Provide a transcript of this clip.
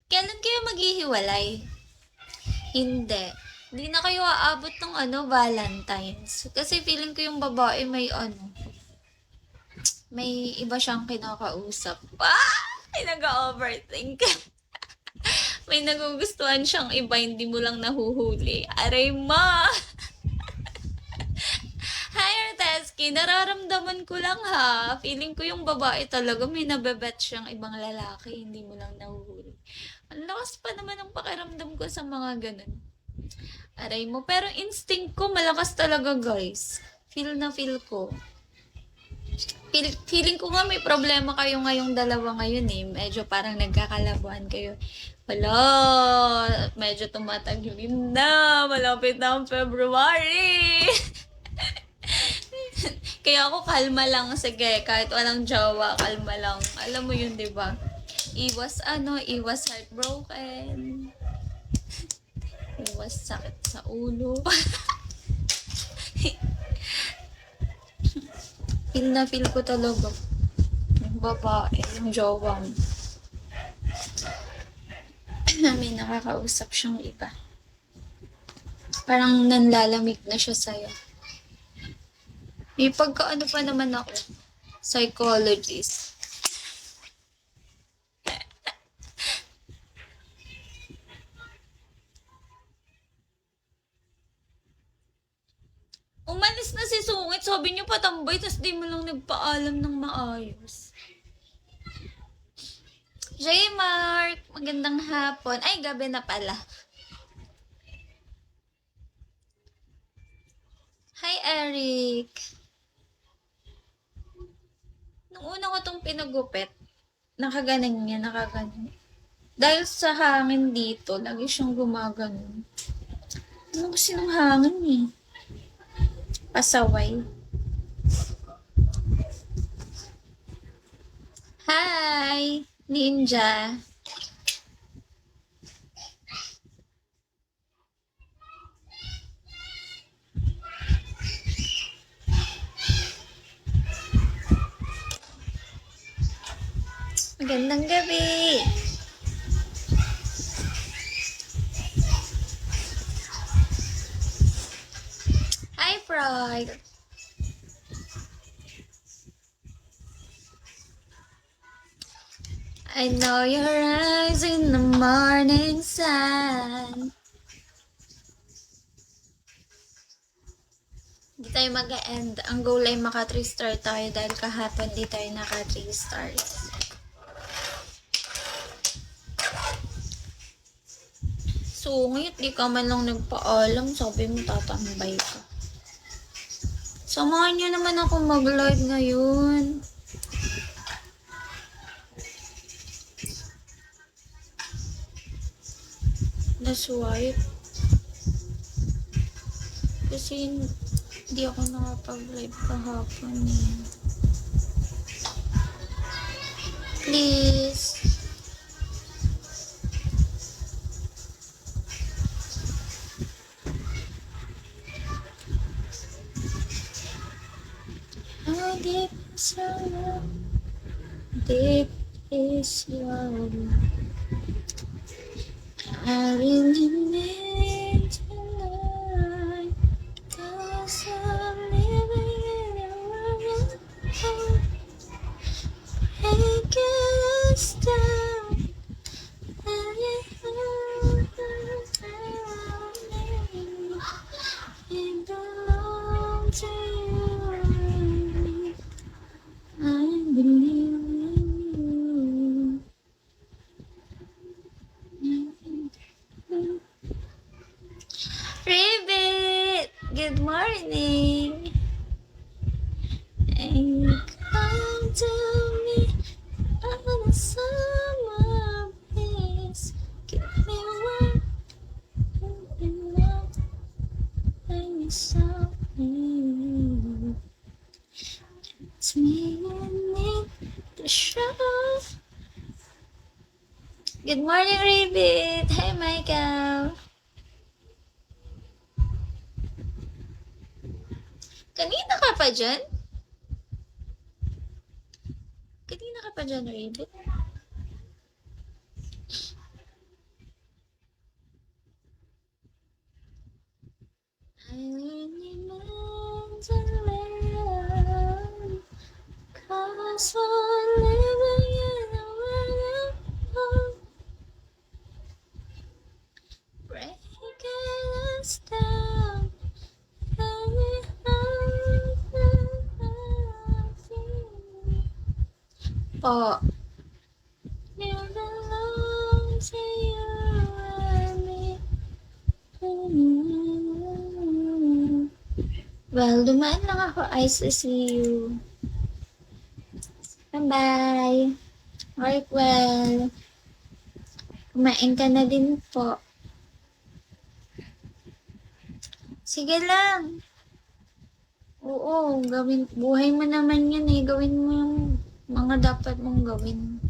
Kailan kayo maghihiwalay? Hindi. Hindi na kayo aabot ng Valentine's. Kasi feeling ko yung babae may iba siyang kinakausap. Ay, nag-overthink. May nagugustuhan siyang iba, hindi mo lang nahuhuli. Aray ma! Hi, Teski. Nararamdaman ko lang ha. Feeling ko yung babae talaga may nabebet siyang ibang lalaki, hindi mo lang nahuhuli. Ang lakas pa naman ng pakiramdam ko sa mga ganun. Aray mo. Pero instinct ko malakas talaga, guys. Feel na feel ko. Feeling ko nga may problema kayo ngayong dalawa ngayon eh. Medyo parang nagkakalabuan kayo. Wala, medyo tumataglim na. Malapit na ang February. Kaya ako kalma lang. Sige, kahit walang jowa, kalma lang. Alam mo yun, di ba? Iwas heartbroken. Iwas sakit sa ulo. Feel na feel ko talaga. Yung babae, yung jowa mo. May nakakausap siyang iba. Parang nanlalamig na siya sa'yo. May pagkaano pa naman ako. Psychologist. Umalis na si Sungit. Sabi niyo patambay, tas di mo lang nagpaalam ng maayos. J. Mark, magandang hapon. Ay, gabi na pala. Hi, Eric. Nung una ko tong pinagupit, nakaganan niya, nakaganan. Dahil sa hangin dito, lagi siyang gumaganon. Ano kasi nung hangin eh? Pasaway. Hi, Ninja. Magandang gabi. Hi, Pride. I know your eyes in the morning sun. Hindi tayo mag-end. Ang goal ay maka 3 star tayo dahil kahapon di tayo naka 3 stars. Sungit, di ka man lang nagpaalam. Sabi mo tatambay ka. Samahan niyo naman ako mag-live ngayon. That's why. Kasi hindi ako nakapag-live kahapon eh. Please. How deep is your love? Deep is your love. I really need tonight, 'cause I'm living in a world. I can't stop. It belongs to you. I believe in you. Ribbit! Good morning! And you come to me on a summer breeze. Give me one enough when you saw me. It's me and me to show. Good morning, Ribbit! Hi, Michael! Kanina ka pa dyan? Kanina ka pa dyan, Rabbit? on living in a world of breaking us down. Po. You belong to you and me. Well, dumaan lang ako. Ice to see you. Bye-bye. Work well. Kumain ka na din po. Sige lang. Oo, gawin. Buhay mo naman yan eh. Gawin mo yung mga dapat mong gawin.